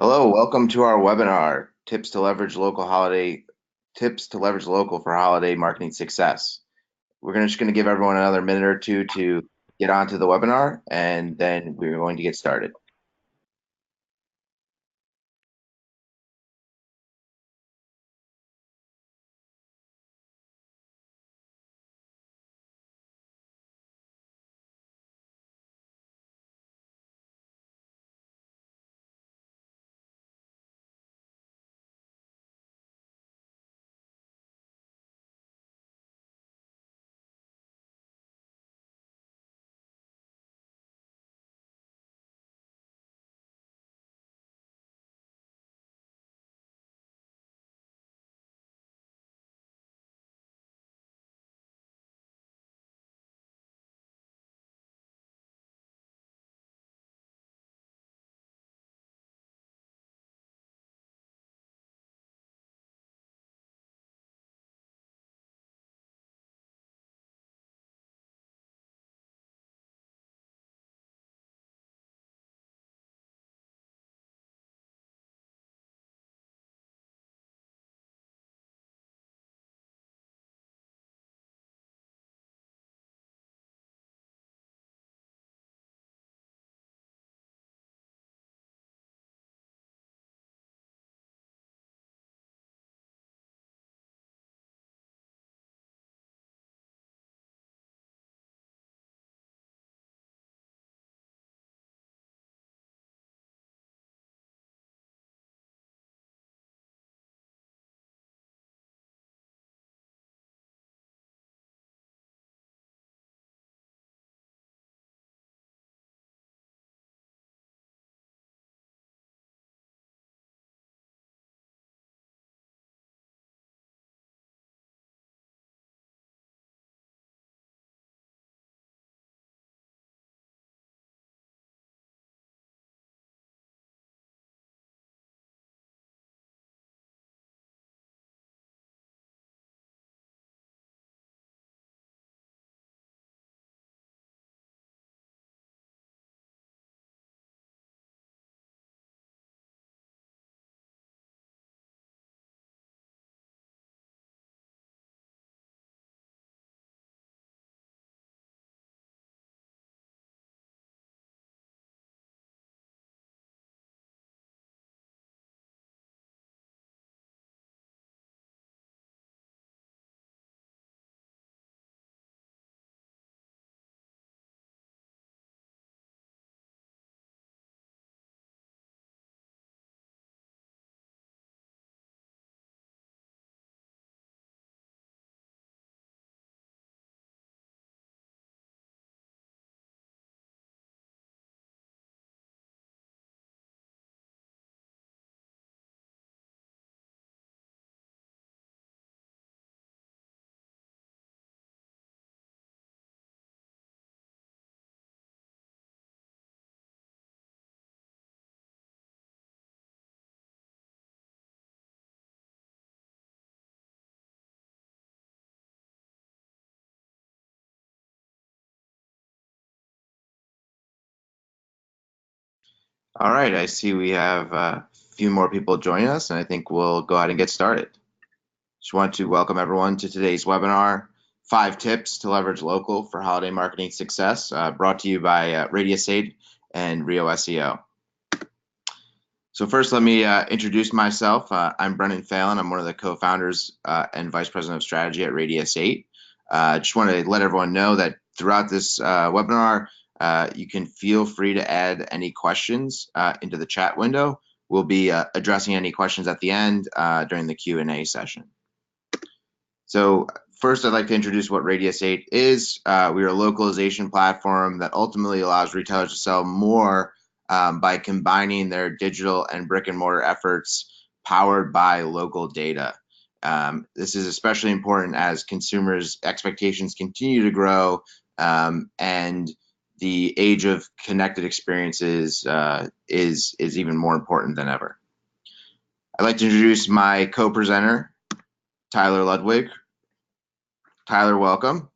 Hello, welcome to our webinar, Tips to Leverage Local for Holiday Marketing Success. We're just going to give everyone another minute or two to get onto the webinar, and then we're going to get started. All right, I see we have a few more people joining us, and I think we'll go ahead and get started. Just want to welcome everyone to today's webinar, 5 Tips to Leverage Local for Holiday Marketing Success, brought to you by Radius 8 and Rio SEO. So first, let me introduce myself. I'm Brennan Phelan. I'm one of the co-founders and vice president of strategy at Radius 8. Just want to let everyone know that throughout this webinar, you can feel free to add any questions into the chat window. We'll be addressing any questions at the end during the Q&A session. So first, I'd like to introduce what Radius 8 is. We are a localization platform that ultimately allows retailers to sell more by combining their digital and brick and mortar efforts powered by local data. This is especially important as consumers' expectations continue to grow and the age of connected experiences is even more important than ever. I'd like to introduce my co-presenter, Tyler Ludwig. Tyler, welcome.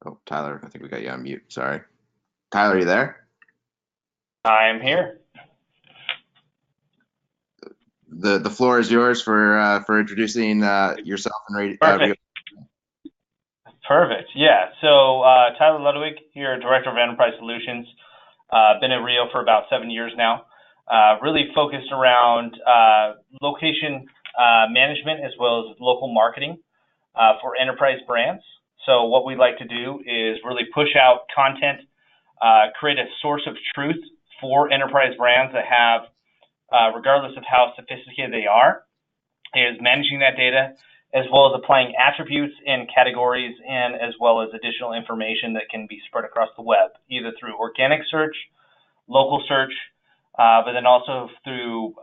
Oh, Tyler, I think we got you on mute. Sorry. Tyler, are you there? I am here. The floor is yours for introducing yourself and Rio. Perfect. Perfect. Yeah. So Tyler Ludwig here, Director of Enterprise Solutions. Been at Rio for about 7 years now. Really focused around location management as well as local marketing for enterprise brands. So what we like to do is really push out content, create a source of truth for enterprise brands that have, regardless of how sophisticated they are, is managing that data as well as applying attributes and categories and as well as additional information that can be spread across the web, either through organic search, local search, but then also through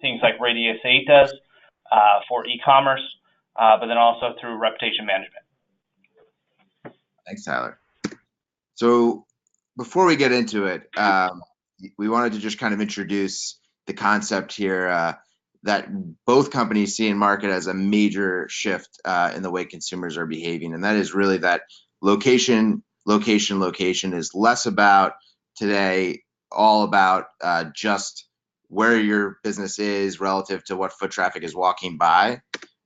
things like Radius 8 does for e-commerce, but then also through reputation management. Thanks, Tyler. So before we get into it, we wanted to just kind of introduce the concept here that both companies see in market as a major shift in the way consumers are behaving. And that is really that location is less about today, all about just where your business is relative to what foot traffic is walking by,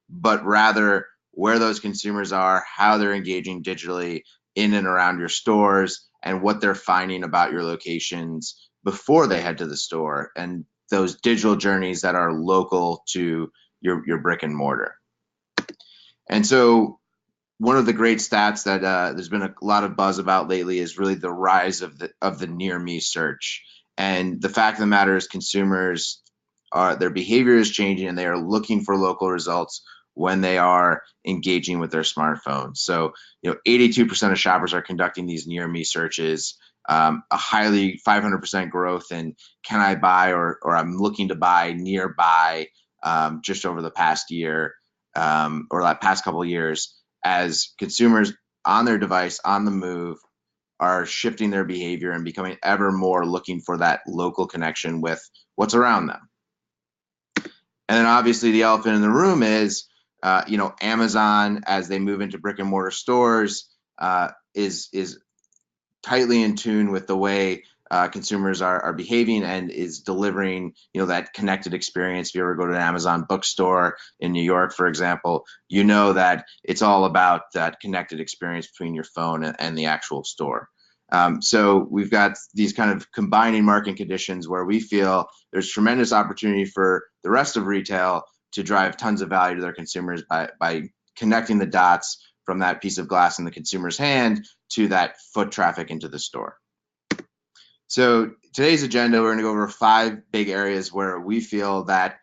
but rather where those consumers are, how they're engaging digitally in and around your stores, and what they're finding about your locations before they head to the store, and those digital journeys that are local to your brick and mortar. And so one of the great stats that there's been a lot of buzz about lately is really the rise of the near me search. And the fact of the matter is consumers their behavior is changing and they are looking for local results when they are engaging with their smartphones. So, 82% of shoppers are conducting these near me searches, a highly 500% growth in can I buy or I'm looking to buy nearby just over the past year or that past couple of years, as consumers on their device, on the move, are shifting their behavior and becoming ever more looking for that local connection with what's around them. And then obviously the elephant in the room is, Amazon, as they move into brick and mortar stores, is tightly in tune with the way consumers are behaving and is delivering, that connected experience. If you ever go to an Amazon bookstore in New York, for example, you know that it's all about that connected experience between your phone and the actual store. So we've got these kind of combining market conditions where we feel there's tremendous opportunity for the rest of retail to drive tons of value to their consumers by connecting the dots from that piece of glass in the consumer's hand to that foot traffic into the store. So today's agenda, we're going to go over 5 big areas where we feel that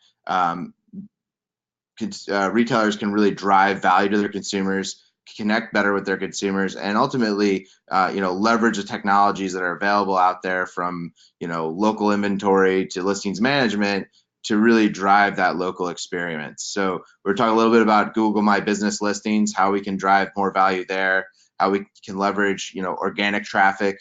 retailers can really drive value to their consumers, connect better with their consumers, and ultimately, leverage the technologies that are available out there, from, local inventory to listings management, to really drive that local experience. So we're talking a little bit about Google My Business Listings, how we can drive more value there, how we can leverage, organic traffic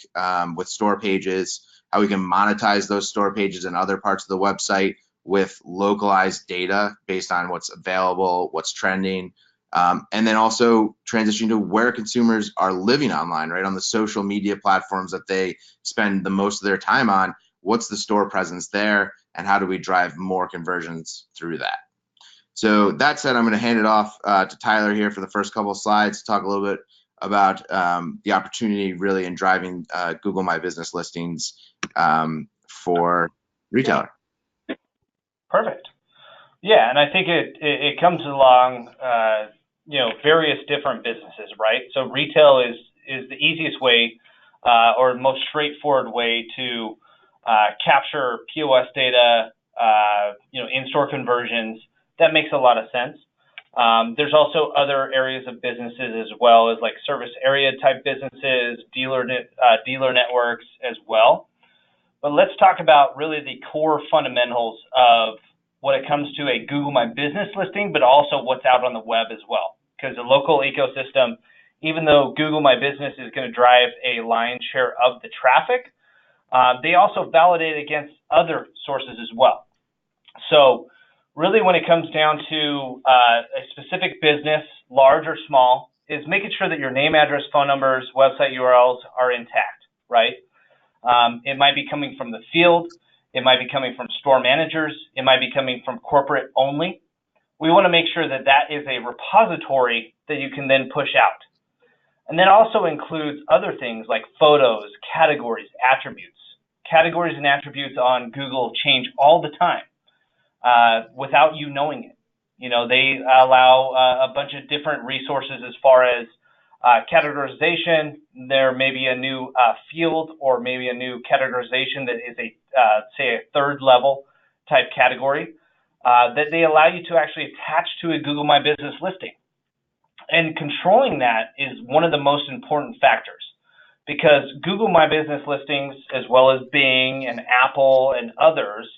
with store pages, how we can monetize those store pages and other parts of the website with localized data based on what's available, what's trending, and then also transitioning to where consumers are living online, right? On the social media platforms that they spend the most of their time on, what's the store presence there, and how do we drive more conversions through that? So that said, I'm going to hand it off to Tyler here for the first couple of slides to talk a little bit about the opportunity really in driving Google My Business Listings for retailer. Perfect. Yeah, and I think it comes along, various different businesses, right? So retail is the easiest way or most straightforward way to capture POS data, in-store conversions. That makes a lot of sense. There's also other areas of businesses as well, as like service area type businesses, dealer networks as well. But let's talk about really the core fundamentals of when it comes to a Google My Business listing, but also what's out on the web as well. Because the local ecosystem, even though Google My Business is going to drive a lion's share of the traffic, they also validate against other sources as well. So really when it comes down to a specific business, large or small, is making sure that your name, address, phone numbers, website URLs are intact, right? It might be coming from the field. It might be coming from store managers. It might be coming from corporate only. We want to make sure that that is a repository that you can then push out. And that also includes other things like photos, categories, attributes. Categories and attributes on Google change all the time without you knowing it. You know, they allow a bunch of different resources as far as categorization. There may be a new field or maybe a new categorization that is say a third level type category that they allow you to actually attach to a Google My Business listing. And controlling that is one of the most important factors, because Google My Business listings, as well as Bing and Apple and others,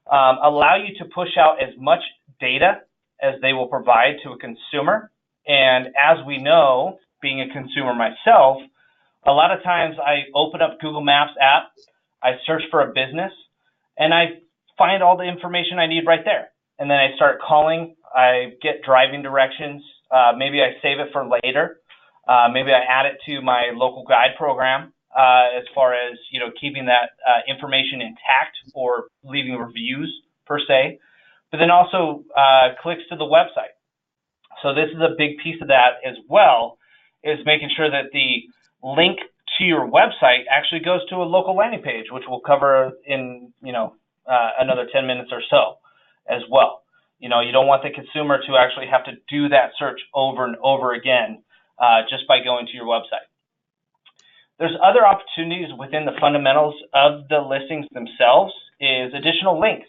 allow you to push out as much data as they will provide to a consumer. And as we know, being a consumer myself, a lot of times I open up Google Maps app, I search for a business, and I find all the information I need right there. And then I start calling, I get driving directions, maybe I save it for later, maybe I add it to my local guide program as far as, you know, keeping that information intact or leaving reviews per se, but then also clicks to the website. So this is a big piece of that as well, is making sure that the link to your website actually goes to a local landing page, which we'll cover in, you know, another 10 minutes or so as well. You know, you don't want the consumer to actually have to do that search over and over again just by going to your website. There's other opportunities within the fundamentals of the listings themselves is additional links.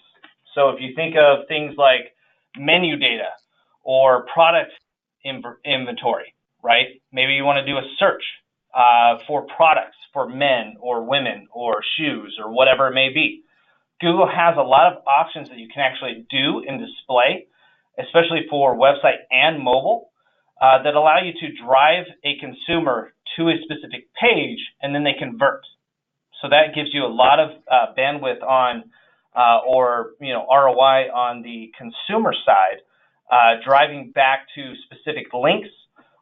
So if you think of things like menu data or product inventory, right? Maybe you want to do a search for products for men or women or shoes or whatever it may be. Google has a lot of options that you can actually do and display, especially for website and mobile, that allow you to drive a consumer to a specific page and then they convert. So that gives you a lot of bandwidth on or, you know, ROI on the consumer side, driving back to specific links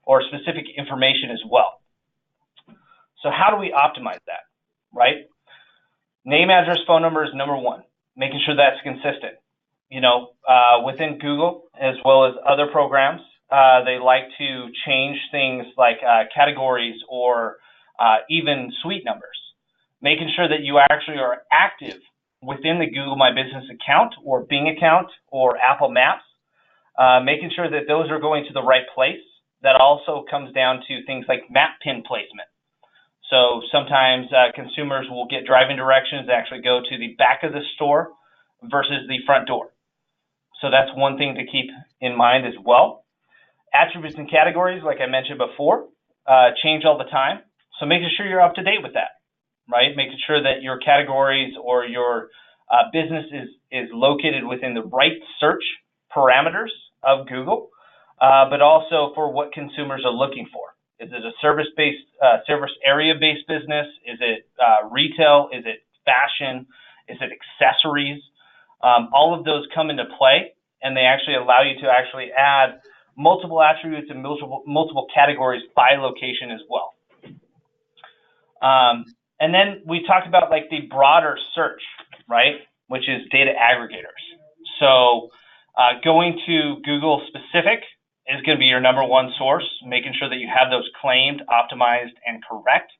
or specific information as well. So how do we optimize that, right? Name, address, phone number is number one, making sure that's consistent. You know, within Google, as well as other programs, they like to change things like categories or even suite numbers, making sure that you actually are active within the Google My Business account or Bing account or Apple Maps, making sure that those are going to the right place. That also comes down to things like map pin placement. So sometimes consumers will get driving directions that actually go to the back of the store versus the front door. So that's one thing to keep in mind as well. Attributes and categories, like I mentioned before, change all the time. So making sure you're up to date with that, right? Making sure that your categories or your business is located within the right search parameters of Google, but also for what consumers are looking for. Is it a service area-based business? Is it retail? Is it fashion? Is it accessories? All of those come into play, and they actually allow you to actually add multiple attributes and multiple categories by location as well. And then we talked about like the broader search, right, which is data aggregators. So going to Google specific is going to be your number one source, making sure that you have those claimed, optimized, and correct.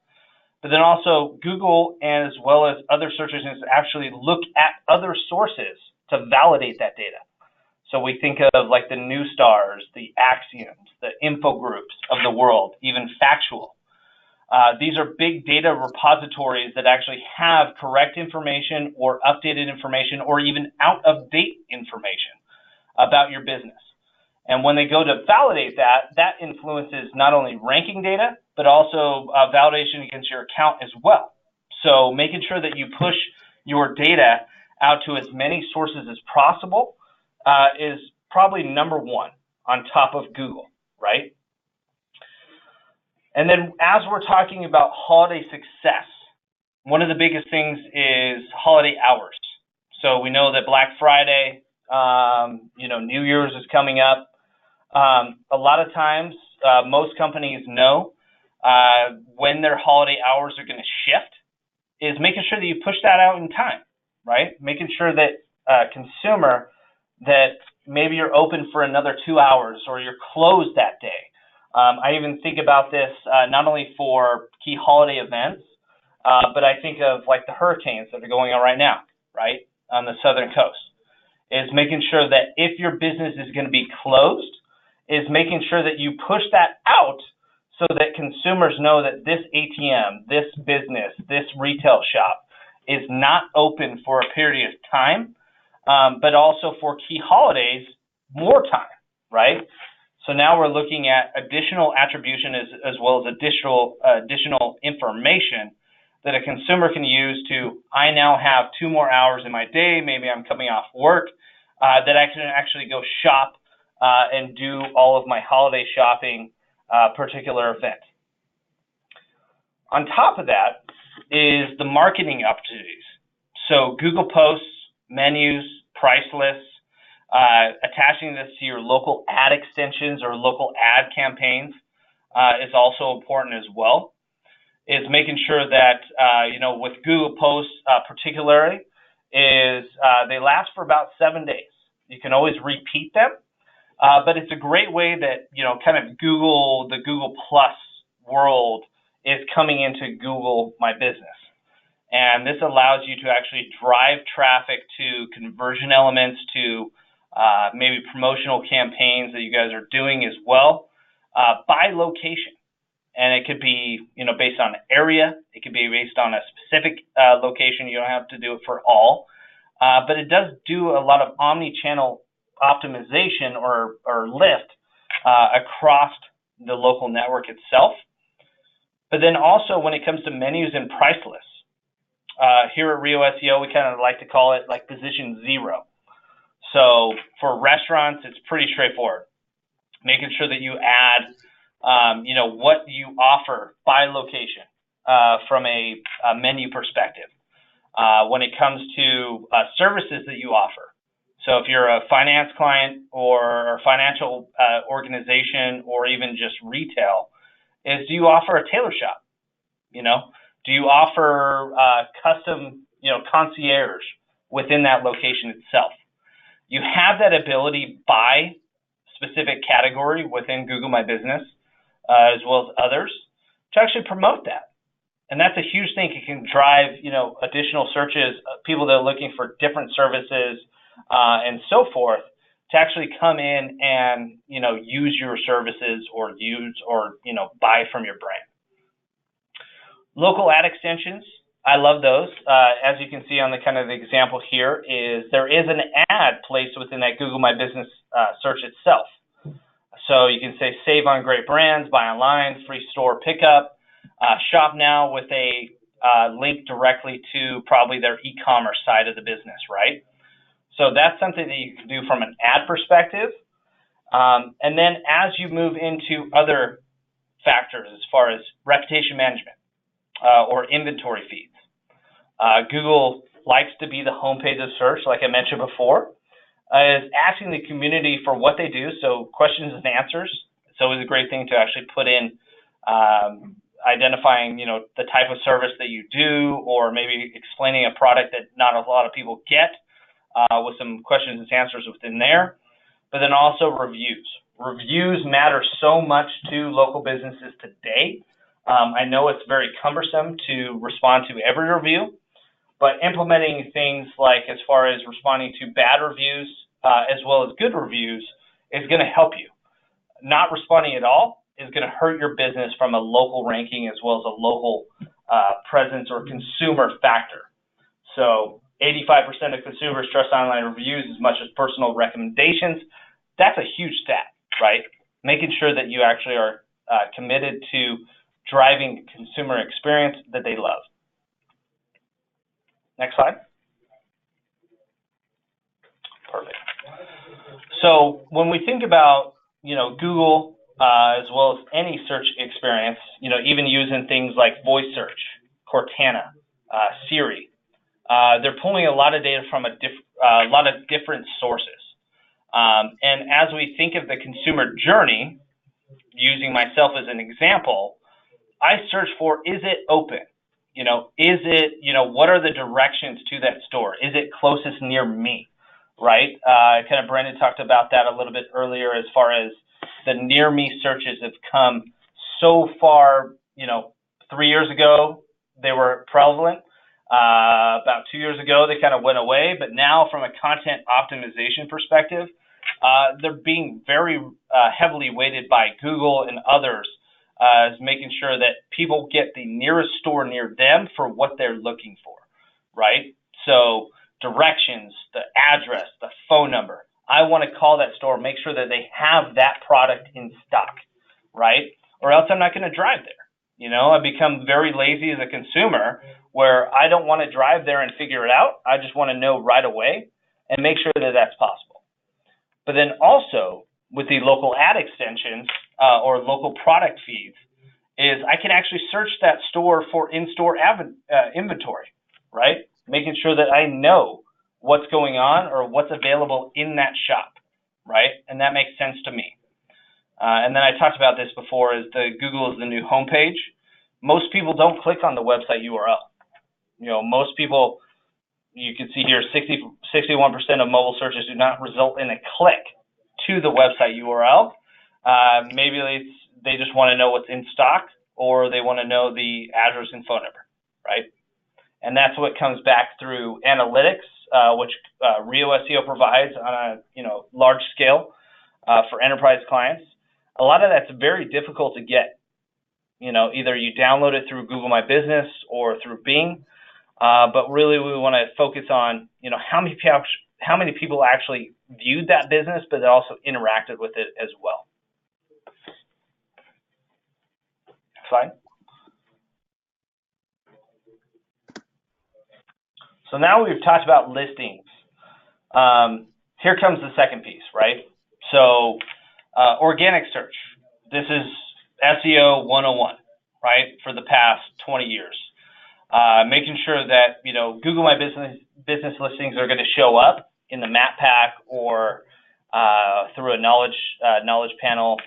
But then also Google, as well as other search engines, actually look at other sources to validate that data. So we think of like the Neustar's, the Axioms, the Infogroups of the world, even Factual. These are big data repositories that actually have correct information or updated information or even out-of-date information about your business. And when they go to validate that, that influences not only ranking data, but also validation against your account as well. So making sure that you push your data out to as many sources as possible is probably number one on top of Google, right? And then as we're talking about holiday success, one of the biggest things is holiday hours. So we know that Black Friday, New Year's is coming up. A lot of times most companies know when their holiday hours are going to shift, is making sure that you push that out in time, right? Making sure that consumer, that maybe you're open for another 2 hours or you're closed that day. I even think about this not only for key holiday events, but I think of like the hurricanes that are going on right now, right, on the southern coast, is making sure that if your business is going to be closed, is making sure that you push that out so that consumers know that this ATM, this business, this retail shop is not open for a period of time, but also for key holidays, more time, right? So now we're looking at additional attribution as well as additional information that a consumer can use to, I now have 2 more hours in my day, maybe I'm coming off work, that I can actually go shop and do all of my holiday shopping particular event. On top of that is the marketing opportunities. So Google Posts, menus, price lists, attaching this to your local ad extensions or local ad campaigns is also important as well. Is making sure that, with Google Posts particularly, is they last for about 7 days. You can always repeat them, but it's a great way that, kind of the Google Plus world is coming into Google My Business. And this allows you to actually drive traffic to conversion elements, to maybe promotional campaigns that you guys are doing as well, by location. And it could be, based on area. It could be based on a specific location. You don't have to do it for all. But it does do a lot of omni-channel optimization or lift across the local network itself. But then also when it comes to menus and price lists, here at Rio SEO, we kind of like to call it like position 0. So for restaurants, it's pretty straightforward. Making sure that you add what you offer by location from a menu perspective. When it comes to services that you offer. So if you're a finance client or a financial organization or even just retail, is do you offer a tailor shop? Do you offer custom, concierge within that location itself? You have that ability by specific category within Google My Business, as well as others, to actually promote that. And that's a huge thing. It can drive, additional searches, people that are looking for different services and so forth, to actually come in and, use your services or buy from your brand. Local ad extensions, I love those. As you can see on the kind of example here, there is an ad placed within that Google My Business search itself. So you can say save on great brands, buy online, free store pickup, shop now with a link directly to probably their e-commerce side of the business, right? So that's something that you can do from an ad perspective. And then as you move into other factors as far as reputation management or inventory feeds, Google likes to be the homepage of search, like I mentioned before. Is asking the community for what they do, so questions and answers. It's always a great thing to actually put in identifying, the type of service that you do, or maybe explaining a product that not a lot of people get with some questions and answers within there. But then also reviews. Reviews matter so much to local businesses today. I know it's very cumbersome to respond to every review, but implementing things like as far as responding to bad reviews as well as good reviews is going to help you. Not responding at all is going to hurt your business from a local ranking as well as a local presence or consumer factor. So 85% of consumers trust online reviews as much as personal recommendations. That's a huge stat, right? Making sure that you actually are committed to driving consumer experience that they love. Next slide. Perfect. So when we think about, Google, as well as any search experience, even using things like voice search, Cortana, Siri, they're pulling a lot of data from a lot of different sources. And as we think of the consumer journey, using myself as an example, I search for, is it open? Is it, what are the directions to that store? Is it closest near me, right? Kind of Brendan talked about that a little bit earlier as far as the near me searches have come so far. 3 years ago, they were prevalent. About 2 years ago, they kind of went away. But now from a content optimization perspective, they're being very heavily weighted by Google and others, is making sure that people get the nearest store near them for what they're looking for, right? So directions, the address, the phone number. I want to call that store, make sure that they have that product in stock, right? Or else I'm not going to drive there. I become very lazy as a consumer where I don't want to drive there and figure it out. I just want to know right away and make sure that that's possible. But then also with the local ad extensions or local product feeds is I can actually search that store for in-store inventory, right? Making sure that I know what's going on or what's available in that shop, right? And that makes sense to me. And then I talked about this before, is the Google is the new homepage. Most people don't click on the website URL. Most people, you can see here, 61% of mobile searches do not result in a click to the website URL. Maybe they just want to know what's in stock, or they want to know the address and phone number, right? And that's what comes back through analytics, which Rio SEO provides on a large scale for enterprise clients. A lot of that's very difficult to get. Either you download it through Google My Business or through Bing, but really we want to focus on how many people actually viewed that business, but they also interacted with it as well. Fine. So now we've talked about listings. Here comes the second piece, right? So organic search. This is SEO 101, right, for the past 20 years. Making sure that, Google My Business listings are going to show up in the map pack or through a knowledge panel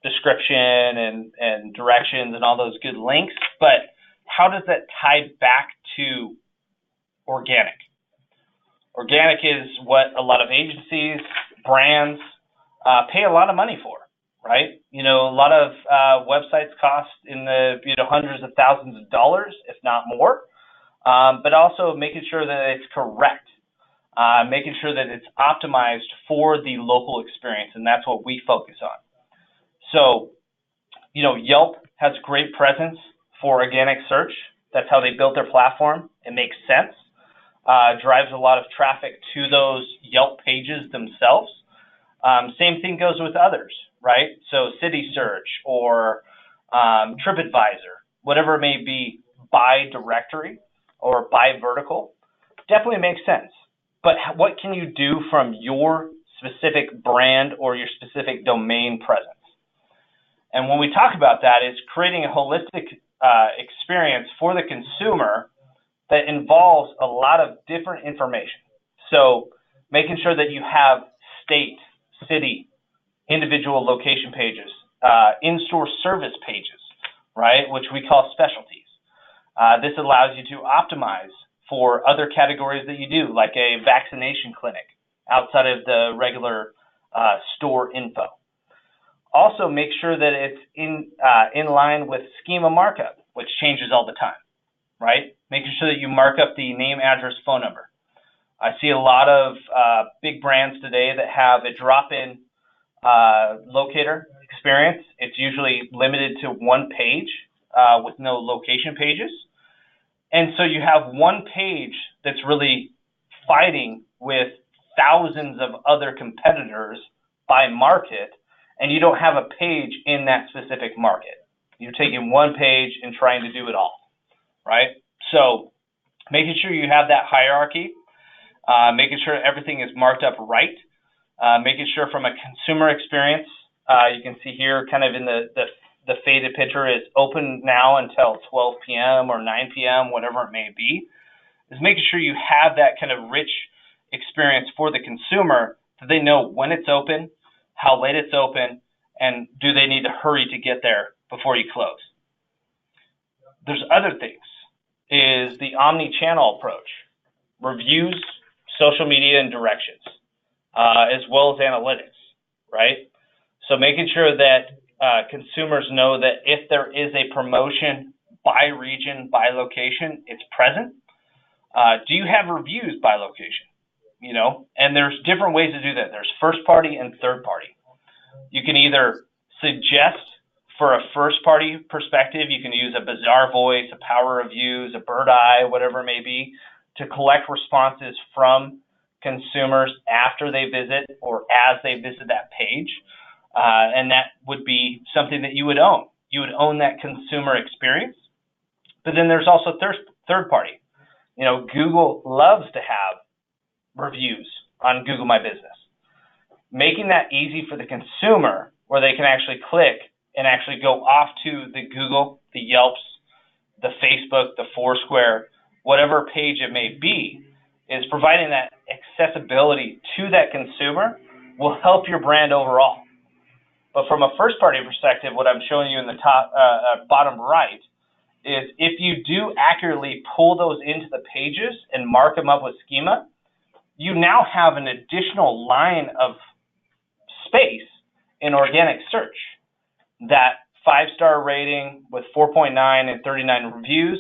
description and directions and all those good links. But how does that tie back to organic? Organic is what a lot of agencies, brands pay a lot of money for, right? A lot of websites cost in the hundreds of thousands of dollars, if not more, but also making sure that it's correct, making sure that it's optimized for the local experience, and that's what we focus on. So, Yelp has great presence for organic search. That's how they built their platform. It makes sense. Drives a lot of traffic to those Yelp pages themselves. Same thing goes with others, right? So City Search or TripAdvisor, whatever it may be, by directory or by vertical, definitely makes sense. But what can you do from your specific brand or your specific domain presence? And when we talk about that, it's creating a holistic experience for the consumer that involves a lot of different information. So making sure that you have state, city, individual location pages, in-store service pages, right, which we call specialties. This allows you to optimize for other categories that you do, like a vaccination clinic outside of the regular store info. Also, make sure that it's in line with schema markup, which changes all the time, right? Making sure that you mark up the name, address, phone number. I see a lot of big brands today that have a drop-in locator experience. It's usually limited to one page with no location pages. And so you have one page that's really fighting with thousands of other competitors by market, and you don't have a page in that specific market. You're taking one page and trying to do it all, right? So making sure you have that hierarchy, making sure everything is marked up right, making sure from a consumer experience, you can see here kind of in the faded picture is open now until 12 p.m. or 9 p.m., whatever it may be, is making sure you have that kind of rich experience for the consumer so they know when it's open, how late it's open, And do they need to hurry to get there before you close? There's other things, is the omni-channel approach, reviews, social media, and directions, as well as analytics, right? So making sure that consumers know that if there is a promotion by region, by location, it's present. Do you have reviews by location? You know, and there's different ways to do that. There's first party and third party. You can either suggest for a first party perspective, you can use a Bazaar Voice, a Power Reviews, a Bird Eye, whatever it may be, to collect responses from consumers after they visit or as they visit that page. And that would be something that you would own. You would own that consumer experience. But then there's also third party. You know, Google loves to have reviews on Google My Business. Making that easy for the consumer where they can actually click and actually go off to the Google, the Yelps, the Facebook, the Foursquare, whatever page it may be, is providing that accessibility to that consumer will help your brand overall. But from a first party perspective, what I'm showing you in the top bottom right is if you do accurately pull those into the pages and mark them up with schema, you now have an additional line of space in organic search. That 5-star rating with 4.9 and 39 reviews,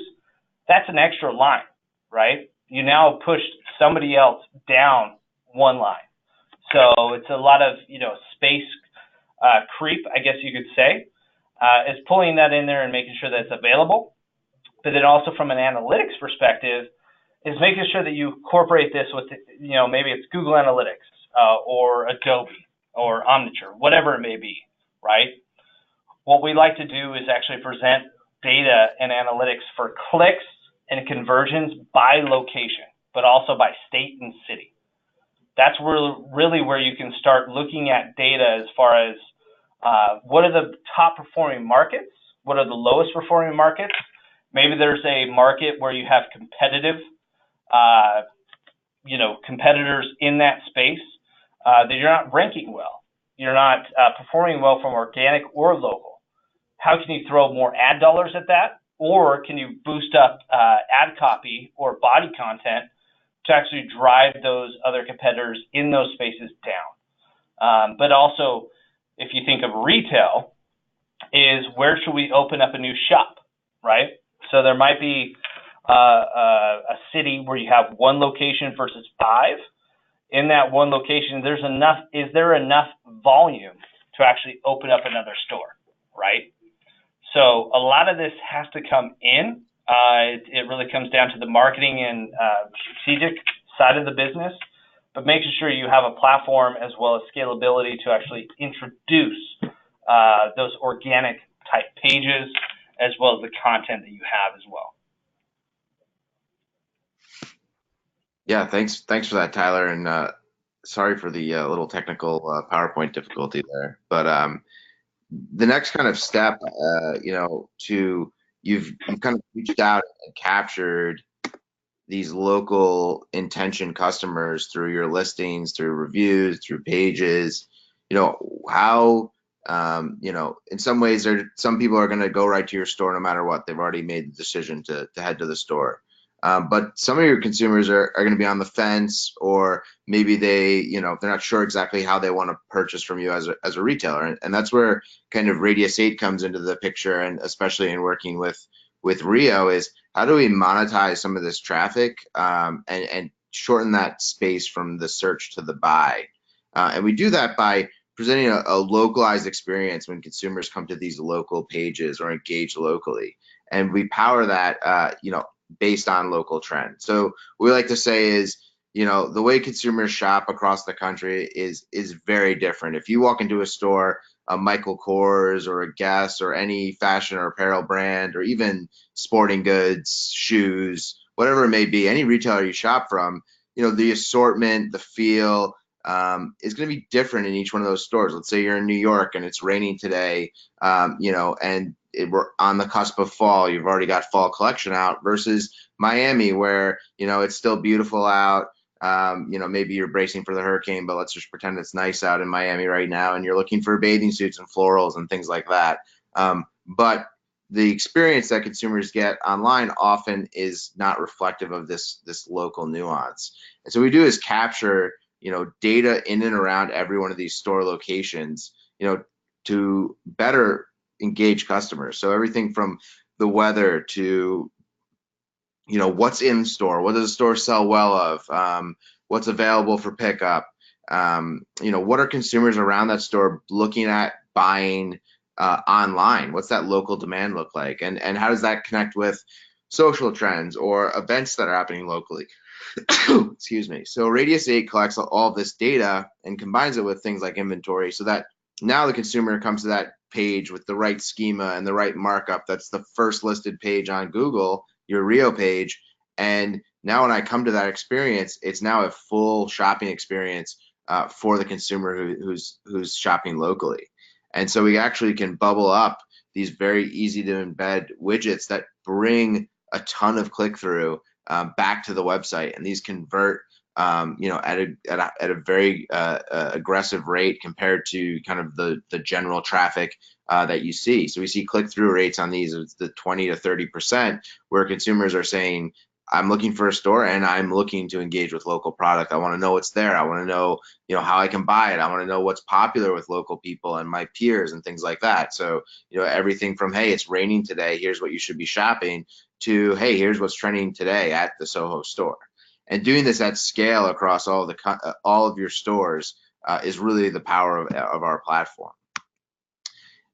that's an extra line, right? You now pushed somebody else down one line. So it's a lot of, you know, space creep, I guess you could say, is pulling that in there and making sure that it's available. But then also from an analytics perspective, is making sure that you incorporate this with, you know, maybe it's Google Analytics or Adobe or Omniture, whatever it may be, right? What we like to do is actually present data and analytics for clicks and conversions by location, but also by state and city. That's really where you can start looking at data as far as what are the top performing markets, what are the lowest performing markets. Maybe there's a market where you have competitive, competitors in that space that you're not ranking well. You're not performing well from organic or local. How can you throw more ad dollars at that? Or can you boost up ad copy or body content to actually drive those other competitors in those spaces down? But also, if you think of retail, is where should we open up a new shop, right? So there might be a city where you have one location versus 5. In that one location, is there enough volume to actually open up another store, right? So a lot of this has to come in. It really comes down to the marketing and strategic side of the business, but making sure you have a platform as well as scalability to actually introduce those organic type pages as well as the content that you have as well. Yeah, thanks for that, Tyler, and sorry for the little technical PowerPoint difficulty there. But the next kind of step, you've kind of reached out and captured these local intention customers through your listings, through reviews, through pages. How in some ways, some people are going to go right to your store no matter what. They've already made the decision to head to the store. But some of your consumers are going to be on the fence, or maybe they're not sure exactly how they want to purchase from you as a retailer. And that's where kind of Radius 8 comes into the picture, and especially in working with Rio, is how do we monetize some of this traffic and shorten that space from the search to the buy? And we do that by presenting a localized experience when consumers come to these local pages or engage locally. And we power that, based on local trends. So what we like to say is, the way consumers shop across the country is very different. If you walk into a store, a Michael Kors or a Guess or any fashion or apparel brand, or even sporting goods, shoes, whatever it may be, any retailer you shop from, the assortment, the feel is going to be different in each one of those stores. Let's say you're in New York and it's raining today, and we're on the cusp of fall. You've already got fall collection out, versus Miami, where it's still beautiful out. Maybe you're bracing for the hurricane, but let's just pretend it's nice out in Miami right now, and you're looking for bathing suits and florals and things like that. But the experience that consumers get online often is not reflective of this local nuance. And so what we do is capture, data in and around every one of these store locations, to better engage customers. So everything from the weather to what's in store, what does the store sell well of, what's available for pickup, what are consumers around that store looking at buying online, what's that local demand look like, and how does that connect with social trends or events that are happening locally. Excuse me. So Radius 8 collects all this data and combines it with things like inventory so that now the consumer comes to that page with the right schema and the right markup. That's the first listed page on Google, your Rio page. And now when I come to that experience, it's now a full shopping experience for the consumer who's shopping locally. And so we actually can bubble up these very easy to embed widgets that bring a ton of click through back to the website, and these convert at a very aggressive rate compared to kind of the general traffic that you see. So we see click-through rates on these of the 20 to 30%, where consumers are saying, I'm looking for a store and I'm looking to engage with local product. I want to know what's there. I want to know, how I can buy it. I want to know what's popular with local people and my peers and things like that. So, everything from, hey, it's raining today, here's what you should be shopping, to, hey, here's what's trending today at the Soho store. And doing this at scale across all of your stores is really the power of our platform.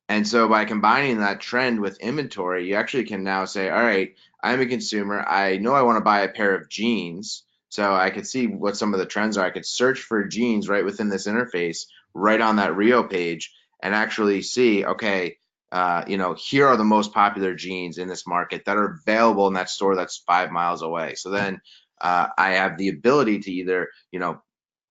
And so by combining that trend with inventory, you actually can now say, all right, I'm a consumer. I know I want to buy a pair of jeans. So I could see what some of the trends are. I could search for jeans right within this interface, right on that Rio page, and actually see, okay, here are the most popular jeans in this market that are available in that store that's 5 miles away. So then I have the ability to either,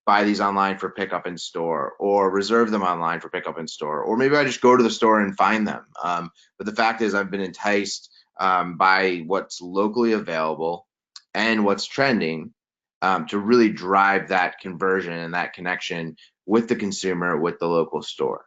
buy these online for pickup in store, or reserve them online for pickup in store, or maybe I just go to the store and find them. But the fact is, I've been enticed by what's locally available and what's trending to really drive that conversion and that connection with the consumer, with the local store.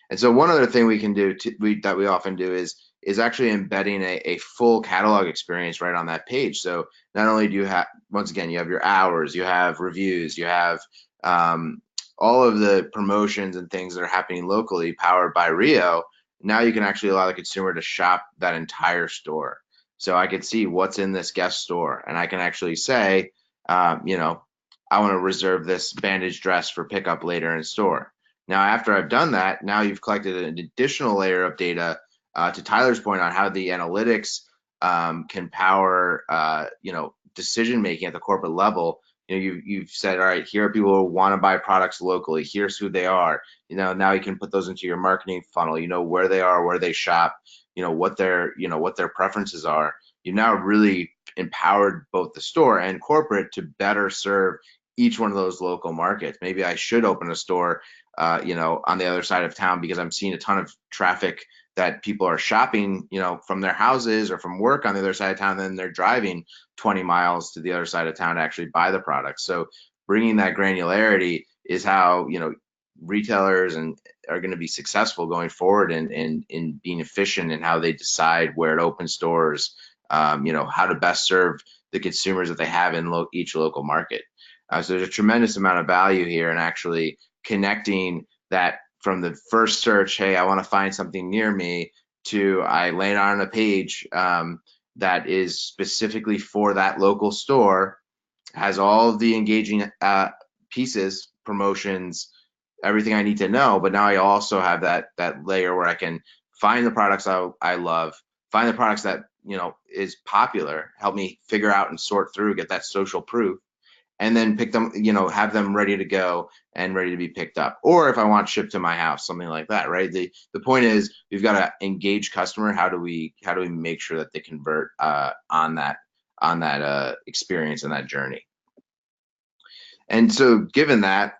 And so one other thing we can do that we often do is actually embedding a full catalog experience right on that page. So not only do you have, once again, you have your hours, you have reviews, you have all of the promotions and things that are happening locally powered by Rio. Now you can actually allow the consumer to shop that entire store. So I could see what's in this guest store, and I can actually say, I want to reserve this bandage dress for pickup later in store. Now, after I've done that, now you've collected an additional layer of data to Tyler's point on how the analytics can power, decision making at the corporate level. You've said, all right, here are people who want to buy products locally. Here's who they are. Now you can put those into your marketing funnel. Where they are, where they shop. What their preferences are. You've now really empowered both the store and corporate to better serve each one of those local markets. Maybe I should open a store on the other side of town because I'm seeing a ton of traffic that people are shopping, from their houses or from work on the other side of town, then they're driving 20 miles to the other side of town to actually buy the product. So bringing that granularity is how, retailers are going to be successful going forward in being efficient in how they decide where to open stores, how to best serve the consumers that they have in each local market. So there's a tremendous amount of value here in actually connecting that from the first search, hey, I want to find something near me, to I land on a page that is specifically for that local store, has all of the engaging pieces, promotions, everything I need to know. But now I also have that layer where I can find the products I love, find the products that is popular, help me figure out and sort through, get that social proof, and then pick them, have them ready to go and ready to be picked up. Or if I want shipped to my house, something like that, right? The point is, we've got to engage customer. How do we make sure that they convert on that experience and that journey? And so given that,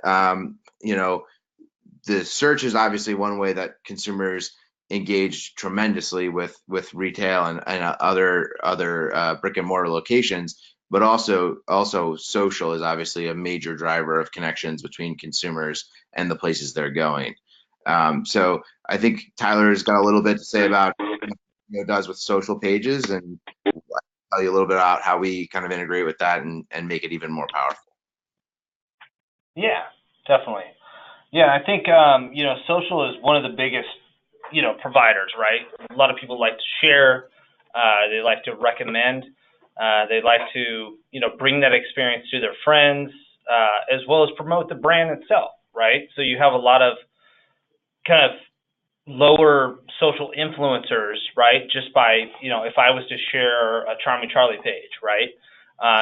the search is obviously one way that consumers engage tremendously with retail and other brick and mortar locations. but also social is obviously a major driver of connections between consumers and the places they're going. So I think Tyler's got a little bit to say about does with social pages, and tell you a little bit about how we kind of integrate with that and make it even more powerful. Yeah, definitely. Yeah, I think social is one of the biggest providers, right? A lot of people like to share, they like to recommend, they like to bring that experience to their friends, as well as promote the brand itself, right? So you have a lot of kind of lower social influencers, right? Just by if I was to share a Charming Charlie page, right?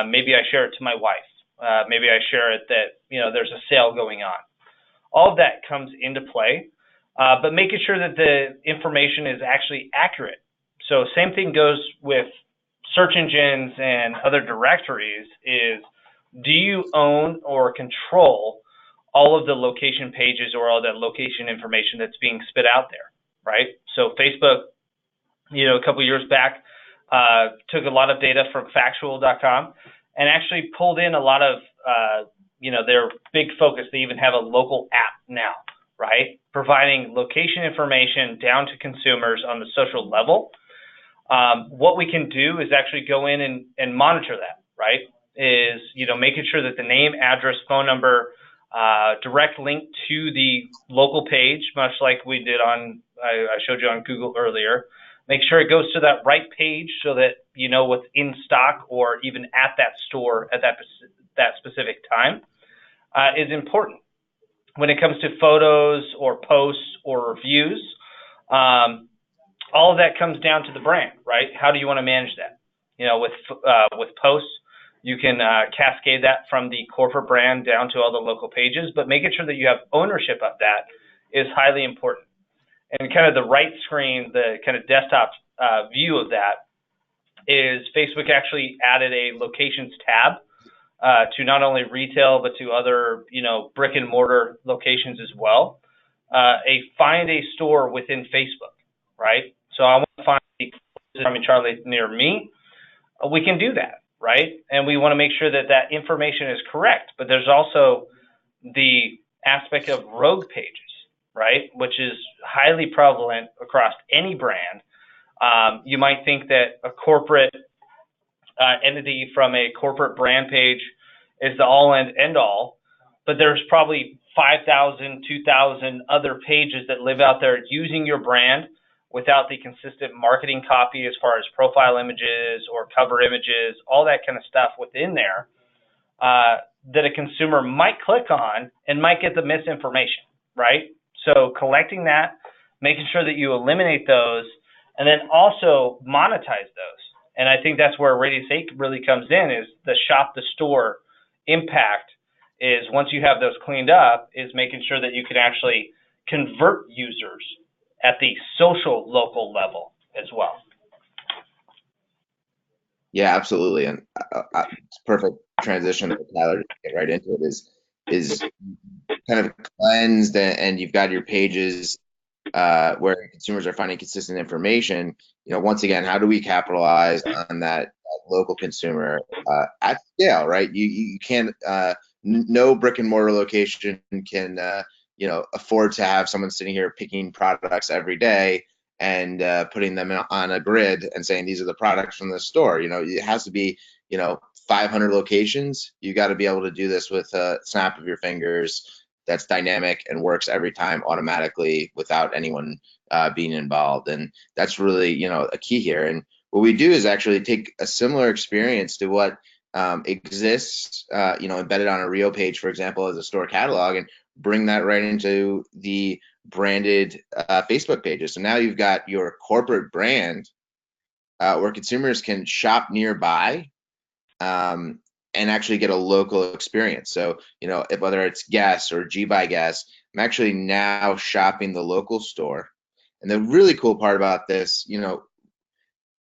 Maybe I share it to my wife. Maybe I share it that there's a sale going on. All of that comes into play, but making sure that the information is actually accurate. So same thing goes with search engines and other directories is, do you own or control all of the location pages or all that location information that's being spit out there, right? So Facebook, a couple of years back, took a lot of data from factual.com and actually pulled in a lot of their big focus. They even have a local app now, right? Providing location information down to consumers on the social level. What we can do is actually go in and monitor that, right? Is, making sure that the name, address, phone number, direct link to the local page, much like we did I showed you on Google earlier. Make sure it goes to that right page so that you know what's in stock or even at that store at that specific time is important. When it comes to photos or posts or reviews, all of that comes down to the brand, right? How do you want to manage that? With posts, you can cascade that from the corporate brand down to all the local pages, but making sure that you have ownership of that is highly important. And kind of the right screen, the kind of desktop view of that is Facebook actually added a locations tab to not only retail, but to other, brick and mortar locations as well. Find a store within Facebook, right? So I want to find the Charming Charlie near me. We can do that, right? And we want to make sure that that information is correct. But there's also the aspect of rogue pages, right? Which is highly prevalent across any brand. You might think that a corporate entity from a corporate brand page is the all and end all, but there's probably 5,000, 2,000 other pages that live out there using your brand without the consistent marketing copy as far as profile images or cover images, all that kind of stuff within there that a consumer might click on and might get the misinformation, right? So collecting that, making sure that you eliminate those, and then also monetize those. And I think that's where Radius 8 really comes in, is the shop the store impact is, once you have those cleaned up, is making sure that you can actually convert users at the social local level as well. Yeah, absolutely, and it's perfect transition for Tyler to get right into it. Is kind of cleansed, and you've got your pages where consumers are finding consistent information. Once again, how do we capitalize on that local consumer at scale, right? You can't, no brick and mortar location can afford to have someone sitting here picking products every day and putting them on a grid and saying these are the products from the store. It has to be 500 locations. You got to be able to do this with a snap of your fingers. That's dynamic and works every time automatically without anyone being involved. And that's really, a key here. And what we do is actually take a similar experience to what exists, embedded on a Rio page, for example, as a store catalog, and bring that right into the branded Facebook pages. So now you've got your corporate brand where consumers can shop nearby and actually get a local experience. So, whether it's Guess or G by Guess, I'm actually now shopping the local store. And the really cool part about this,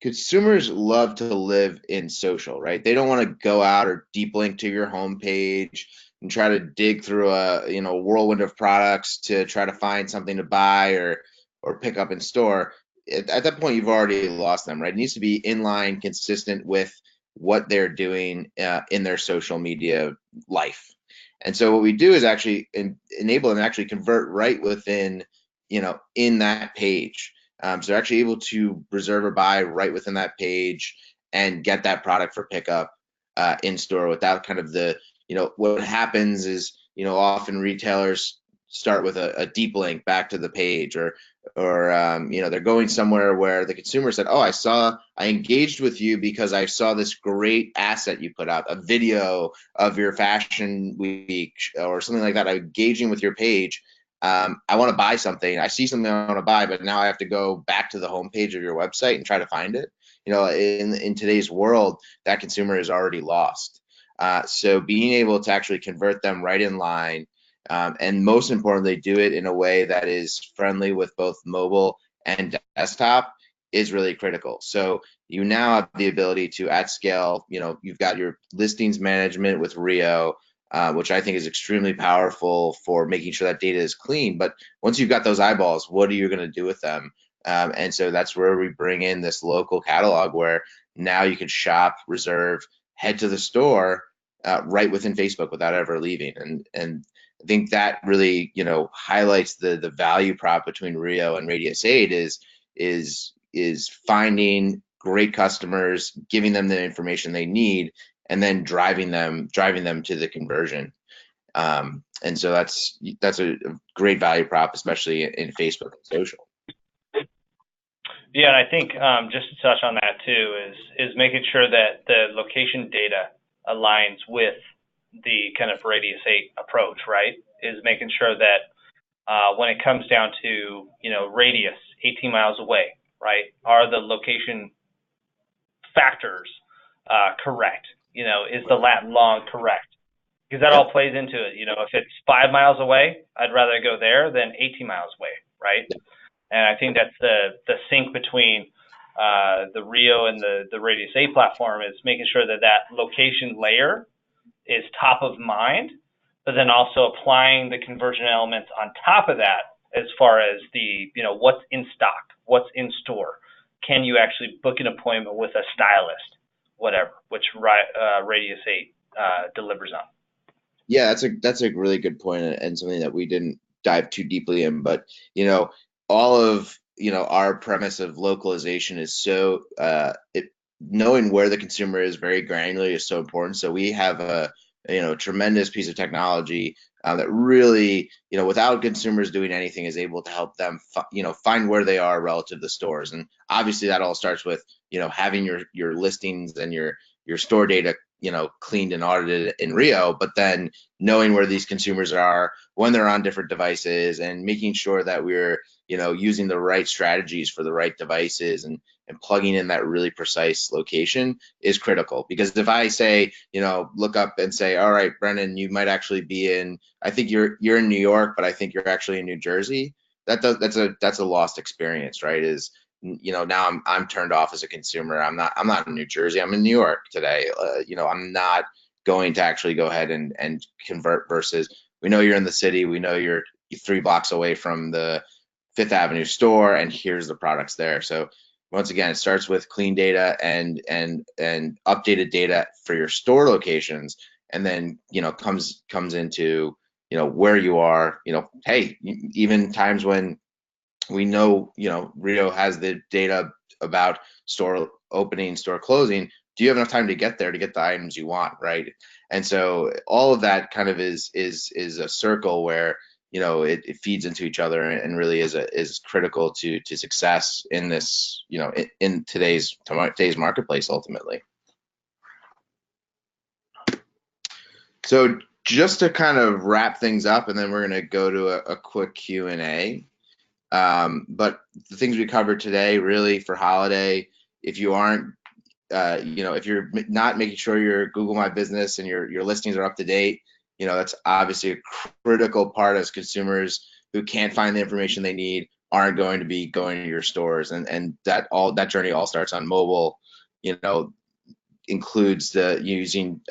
consumers love to live in social, right? They don't want to go out or deep link to your homepage and try to dig through a whirlwind of products to try to find something to buy or pick up in store. At that point, you've already lost them, right? It needs to be inline, consistent with what they're doing in their social media life. And so what we do is actually enable them to actually convert right within, in that page. So they're actually able to reserve or buy right within that page and get that product for pickup in store without kind of what happens is, often retailers start with a deep link back to the page, or they're going somewhere where the consumer said, oh, I engaged with you because I saw this great asset you put out, a video of your fashion week or something like that. I'm engaging with your page. I want to buy something. I see something I want to buy, but now I have to go back to the homepage of your website and try to find it. In today's world, that consumer is already lost. So being able to actually convert them right in line, and most importantly, do it in a way that is friendly with both mobile and desktop is really critical. So you now have the ability to, at scale, you've got your listings management with Rio, which I think is extremely powerful for making sure that data is clean. But once you've got those eyeballs, what are you going to do with them? And so that's where we bring in this local catalog where now you can shop, reserve, head to the store right within Facebook without ever leaving. And I think that really, highlights the value prop between Rio and Radius 8 is finding great customers, giving them the information they need, and then driving them to the conversion. And so that's a great value prop, especially in Facebook and social. Yeah, and I think just to touch on that too is making sure that the location data aligns with the kind of Radius 8 approach, right? Is making sure that when it comes down to, radius 18 miles away, right? Are the location factors correct? Is the lat long correct? Because that all plays into it. If it's 5 miles away, I'd rather go there than 18 miles away, right? And I think that's the sync between the Rio and the Radius 8 platform is making sure that that location layer is top of mind, but then also applying the conversion elements on top of that as far as the, what's in stock, what's in store. Can you actually book an appointment with a stylist, whatever, which Radius 8 delivers on. Yeah, that's a really good point and something that we didn't dive too deeply in, but all of our premise of localization is so knowing where the consumer is very granularly is so important. So we have a tremendous piece of technology that really, without consumers doing anything, is able to help them find where they are relative to the stores. And obviously that all starts with having your listings and your store data cleaned and audited in Rio, but then knowing where these consumers are when they're on different devices and making sure that we're using the right strategies for the right devices and plugging in that really precise location is critical. Because if I say, look up and say, all right, Brennan, you might actually be in, I think you're in New York, but I think you're actually in New Jersey. That's a lost experience, right? Now I'm turned off as a consumer. I'm not in New Jersey. I'm in New York today. I'm not going to actually go ahead and convert versus we know you're in the city. We know you're 3 blocks away from the Fifth Avenue store, and here's the products there. So once again, it starts with clean data and updated data for your store locations, and then comes into where you are. Hey, even times when we know Rio has the data about store opening, store closing. Do you have enough time to get there to get the items you want, right? And so all of that kind of is a circle where it feeds into each other and really is critical to success in this in today's marketplace ultimately. So just to kind of wrap things up, and then we're going to go to a quick Q&A. But the things we covered today, really for holiday, if you aren't, if you're not making sure your Google My Business and your listings are up to date, that's obviously a critical part as consumers who can't find the information they need aren't going to be going to your stores, and that journey all starts on mobile. Includes using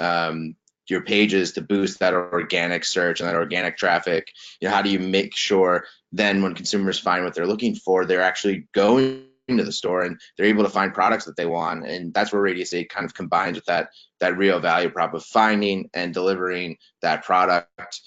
your pages to boost that organic search and that organic traffic. How do you make sure then when consumers find what they're looking for, they're actually going to the store, and they're able to find products that they want. And that's where Radius 8 kind of combines with that real value prop of finding and delivering that product,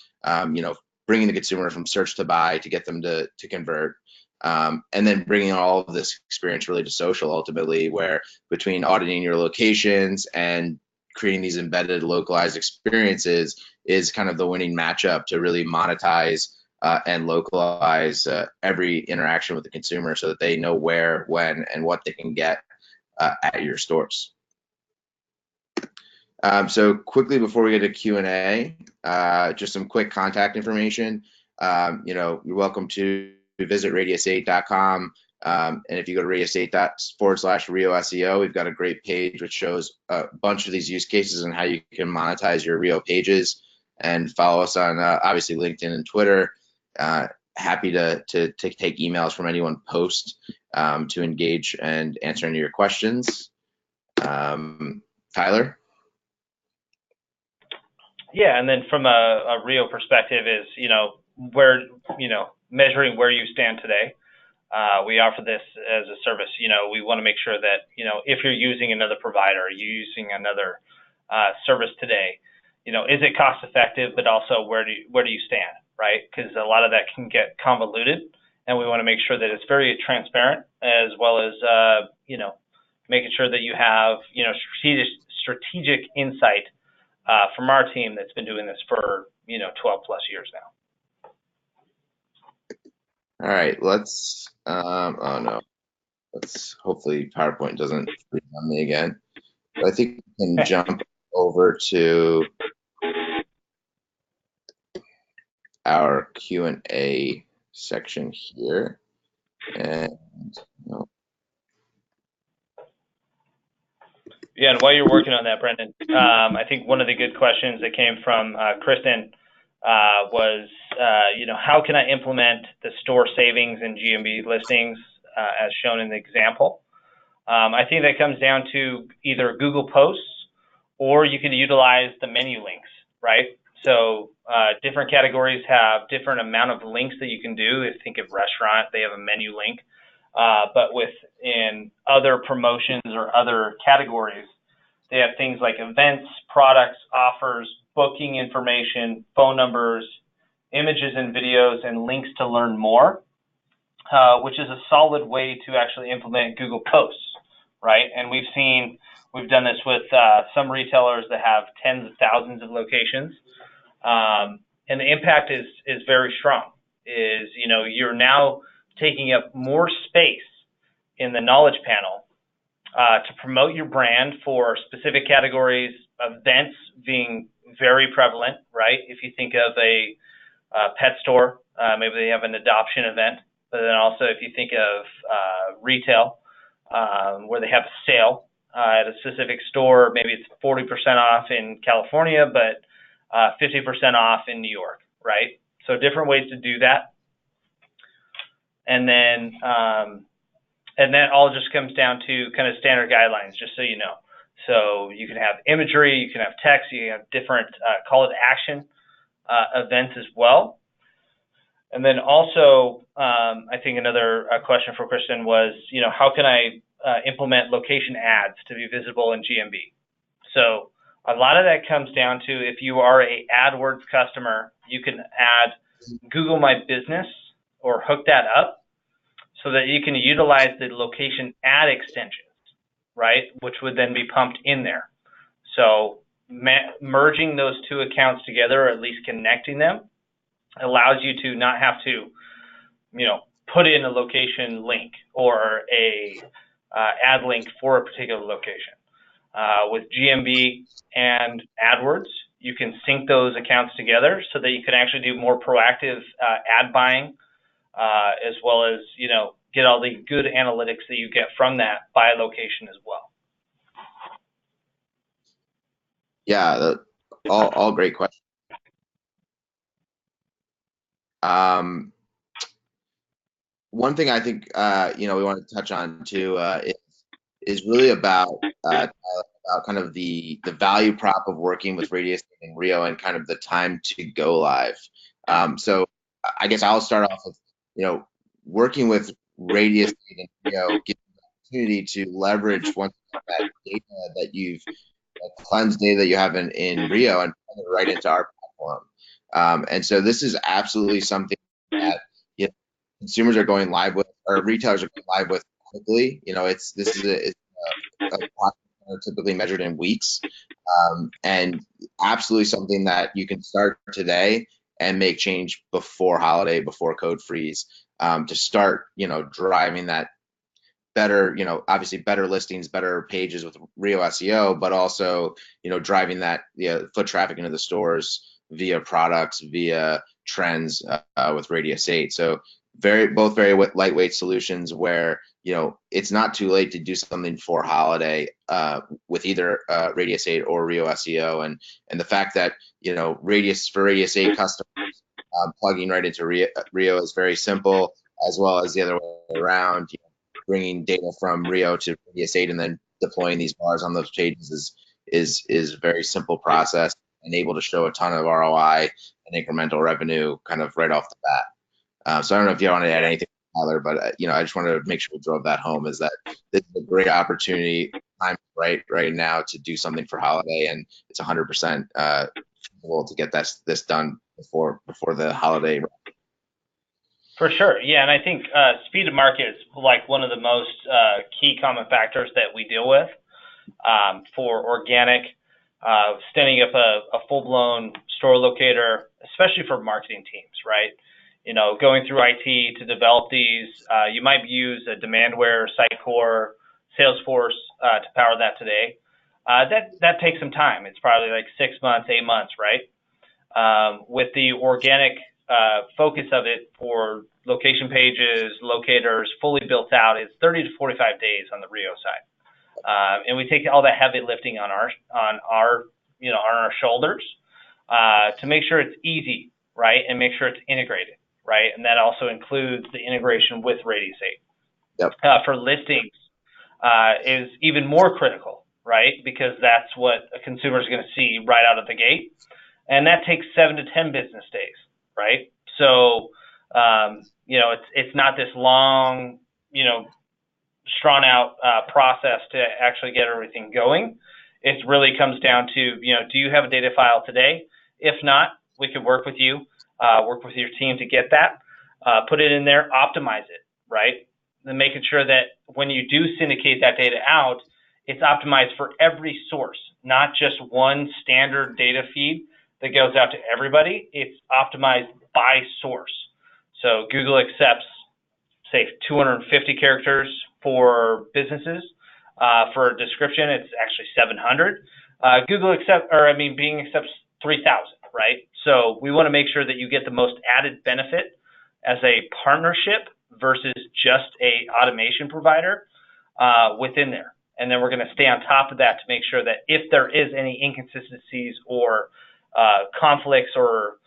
bringing the consumer from search to buy to get them to convert. And then bringing all of this experience really to social ultimately, where between auditing your locations and creating these embedded localized experiences is kind of the winning matchup to really monetize and localize every interaction with the consumer so that they know where, when, and what they can get at your stores. So quickly before we get to Q&A, just some quick contact information. You're welcome to visit radius8.com. And if you go to radius8./Rio SEO, we've got a great page which shows a bunch of these use cases and how you can monetize your Rio pages. And follow us on obviously LinkedIn and Twitter. Happy to take emails from anyone post to engage and answer any of your questions. Tyler? Yeah, and then from a Rio perspective is, measuring where you stand today. We offer this as a service. We want to make sure that, if you're using another provider, you're using another service today, is it cost effective, but also where do you stand, right? Because a lot of that can get convoluted, and we want to make sure that it's very transparent, as well as, making sure that you have, strategic insight from our team that's been doing this for 12 plus years now. All right, let's hopefully PowerPoint doesn't freeze on me again. But I think we can jump over to our Q&A section here. And Yeah, and while you're working on that, Brendan, I think one of the good questions that came from Kristen was, how can I implement the store savings and GMB listings as shown in the example? I think that comes down to either Google Posts, or you can utilize the menu links, right? So different categories have different amount of links that you can do. If you think of restaurant, they have a menu link. But within other promotions or other categories, they have things like events, products, offers, booking information, phone numbers, images and videos, and links to learn more, which is a solid way to actually implement Google Posts, right? And we've done this with some retailers that have tens of thousands of locations, and the impact is very strong. You're now taking up more space in the knowledge panel to promote your brand for specific categories, events being very prevalent, right? If you think of a pet store, maybe they have an adoption event, but then also if you think of retail, where they have a sale at a specific store, maybe it's 40% off in California, but 50% off in New York, right? So different ways to do that. And that all just comes down to kind of standard guidelines, just so you know. So you can have imagery, you can have text, you can have different call to action events as well. And then also, I think another question for Kristen was, how can I implement location ads to be visible in GMB? So a lot of that comes down to, if you are a AdWords customer, you can add Google My Business or hook that up so that you can utilize the location ad extensions, right? Which would then be pumped in there. So merging those two accounts together, or at least connecting them, allows you to not have to, put in a location link or a ad link for a particular location. With GMB and AdWords, you can sync those accounts together so that you can actually do more proactive ad buying, as well as, get all the good analytics that you get from that by location as well. Yeah, all great questions. One thing I think we want to touch on too is really about kind of the value prop of working with Radius and Rio and kind of the time to go live. So I guess I'll start off with working with Radius and Rio gives opportunity to leverage once that data that you've cleansed data that you have in Rio and put it right into our platform. And so this is absolutely something that you know, consumers are going live with, or retailers are going live with quickly. It's a process that are typically measured in weeks, and absolutely something that you can start today and make change before holiday, before code freeze, to start, driving that better, obviously better listings, better pages with Rio SEO, but also, driving that foot traffic into the stores via products, via trends with Radius 8. So both very lightweight solutions where, it's not too late to do something for holiday with either Radius 8 or Rio SEO. And the fact that, Radius 8 customers plugging right into Rio is very simple, as well as the other way around. Bringing data from Rio to Radius 8 and then deploying these bars on those pages is a very simple process and able to show a ton of ROI and incremental revenue kind of right off the bat. So I don't know if you want to add anything, Tyler, but I just wanted to make sure we drove that home. Is that this is a great opportunity, time right now to do something for holiday, and it's 100% feasible to get this done before the holiday. For sure, yeah, and I think speed of market is like one of the most key common factors that we deal with for organic. Standing up a full-blown store locator, especially for marketing teams, right? Going through IT to develop these, you might use a Demandware, Sitecore, Salesforce to power that today. That takes some time. It's probably like 6 months, 8 months, right? With the organic focus of it for location pages, locators, fully built out, it's 30 to 45 days on the Rio side. And we take all the heavy lifting on our shoulders to make sure it's easy, right, and make sure it's integrated, right, and that also includes the integration with Radius 8. Yep. For listings, is even more critical, right, because that's what a consumer is going to see right out of the gate, and that takes 7 to 10 business days, right? So, it's not this long, drawn out process to actually get everything going. It really comes down to, do you have a data file today? If not, we could work with you, work with your team to get that, put it in there, optimize it, right? Then making sure that when you do syndicate that data out, it's optimized for every source, not just one standard data feed that goes out to everybody. It's optimized by source. So Google accepts, say, 250 characters for businesses. For a description, it's actually 700. Bing accepts 3,000, right? So we want to make sure that you get the most added benefit as a partnership versus just a automation provider within there. And then we're going to stay on top of that to make sure that if there is any inconsistencies or conflicts or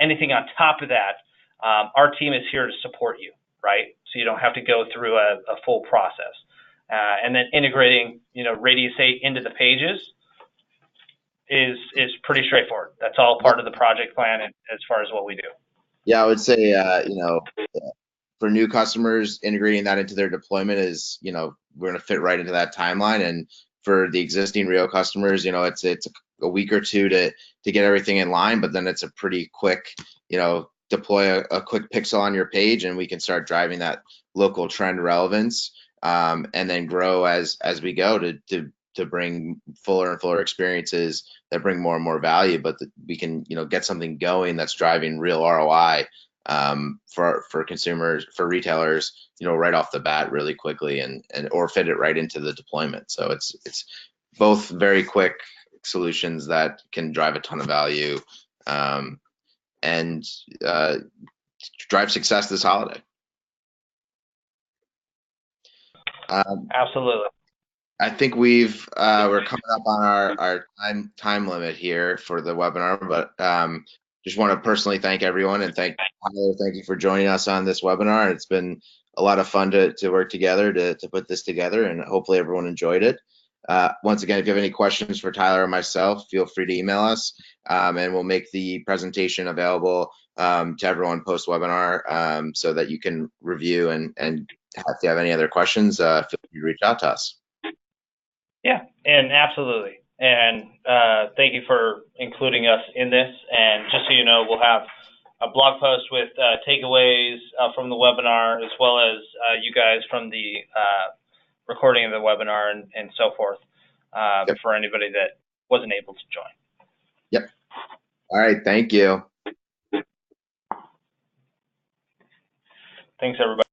anything on top of that, our team is here to support you, right? So you don't have to go through a full process. And then integrating, Radius 8 into the pages is pretty straightforward. That's all part of the project plan and as far as what we do. Yeah, I would say, for new customers, integrating that into their deployment is, we're going to fit right into that timeline. And for the existing Rio customers, it's a week or two to get everything in line, but then it's a pretty quick, deploy a quick pixel on your page, and we can start driving that local trend relevance, and then grow as we go to bring fuller and fuller experiences that bring more and more value, but we can, get something going that's driving real ROI for consumers, for retailers, right off the bat really quickly, and or fit it right into the deployment. So it's both very quick solutions that can drive a ton of value, and drive success this holiday. Absolutely. I think we're coming up on our time limit here for the webinar, but just want to personally thank everyone and thank Tyler. Thank you for joining us on this webinar. It's been a lot of fun to work together to put this together, and hopefully everyone enjoyed it. Once again, if you have any questions for Tyler or myself, feel free to email us, and we'll make the presentation available to everyone post webinar, so that you can review and if you have any other questions, feel free to reach out to us. Yeah, and absolutely. And thank you for including us in this. And just so you know, we'll have a blog post with takeaways from the webinar, as well as you guys from the recording of the webinar and so forth for anybody that wasn't able to join. Yep. All right. Thank you. Thanks, everybody.